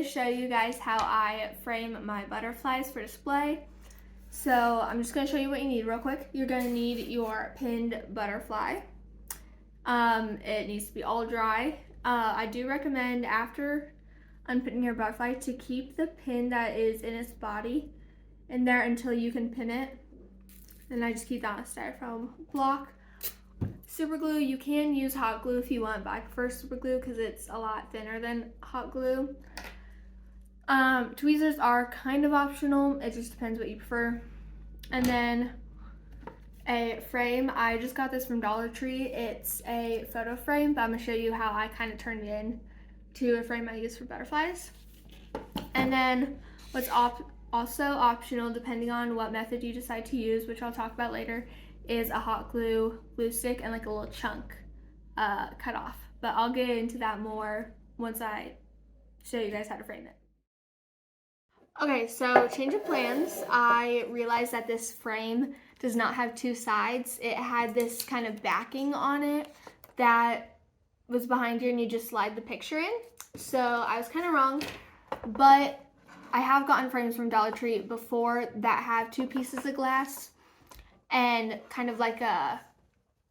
to show you guys how I frame my butterflies for display. So I'm just going to show you what you need real quick. You're going to need your pinned butterfly. It needs to be all dry. I do recommend after unpinning your butterfly to keep the pin that is in its body in there until you can pin it. And I just keep that on a styrofoam block. Super glue, you can use hot glue if you want, but I prefer super glue because it's a lot thinner than hot glue. Tweezers are kind of optional, it just depends what you prefer. And then a frame, I just got this from Dollar Tree. It's a photo frame, but I'm going to show you how I kind of turned it in to a frame I use for butterflies. And then what's also optional, depending on what method you decide to use, which I'll talk about later, is a hot glue stick and like a little chunk cut off. But I'll get into that more once I show you guys how to frame it. Okay, so change of plans. I realized that this frame does not have two sides. It had this kind of backing on it that was behind here and you just slide the picture in. So I was kind of wrong, but I have gotten frames from Dollar Tree before that have two pieces of glass and kind of like a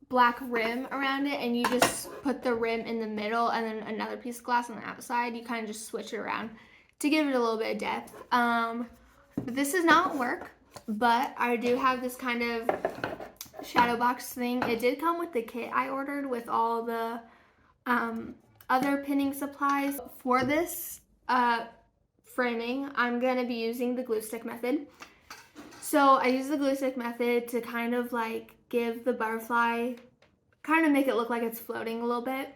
black rim around it, and you just put the rim in the middle and then another piece of glass on the outside. You kind of just switch it around to give it a little bit of depth. But this does not work, but I do have this kind of shadow box thing. It did come with the kit I ordered with all the other pinning supplies. For this framing, I'm going to be using the glue stick method. So I use the glue stick method to kind of like give the butterfly, kind of make it look like it's floating a little bit.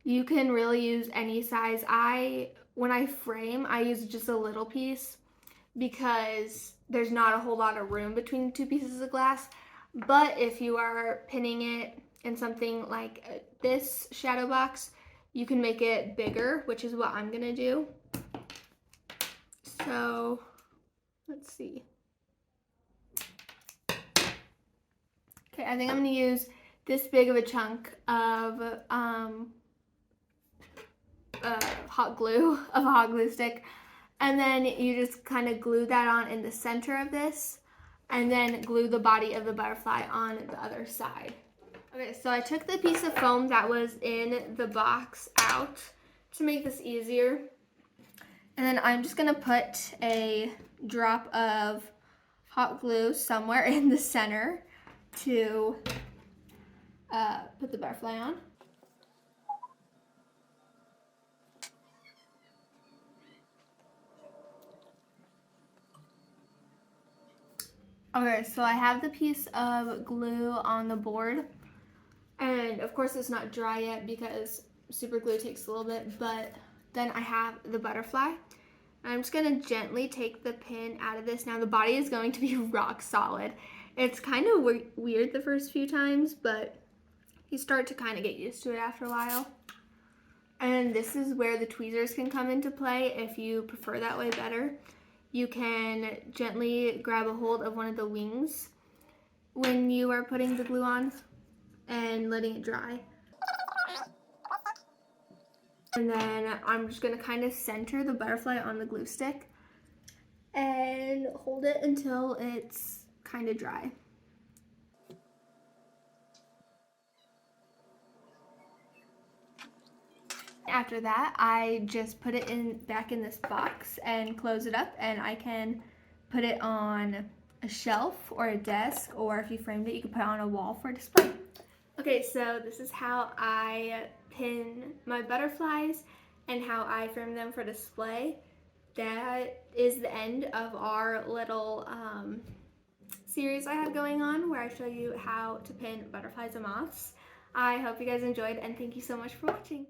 You can really use any size. When I frame, I use just a little piece because there's not a whole lot of room between two pieces of glass. But if you are pinning it in something like this shadow box, you can make it bigger, which is what I'm gonna do. So let's see. Okay, I think I'm gonna use this big of a chunk of hot glue stick, and then you just kind of glue that on in the center of this, and then glue the body of the butterfly on the other side. Okay, so I took the piece of foam that was in the box out to make this easier, and then I'm just gonna put a drop of hot glue somewhere in the center to put the butterfly on. Okay, so I have the piece of glue on the board, and of course it's not dry yet because super glue takes a little bit, but then I have the butterfly. I'm just gonna gently take the pin out of this. Now the body is going to be rock solid. It's kind of weird the first few times, but you start to kind of get used to it after a while. And this is where the tweezers can come into play if you prefer that way better. You can gently grab a hold of one of the wings when you are putting the glue on and letting it dry. And then I'm just gonna kind of center the butterfly on the glue stick and hold it until it's kind of dry. After that, I just put it back in this box and close it up, and I can put it on a shelf or a desk, or if you framed it, you can put it on a wall for display. Okay, so this is how I pin my butterflies and how I frame them for display. That is the end of our little series I have going on where I show you how to pin butterflies and moths. I hope you guys enjoyed, and thank you so much for watching.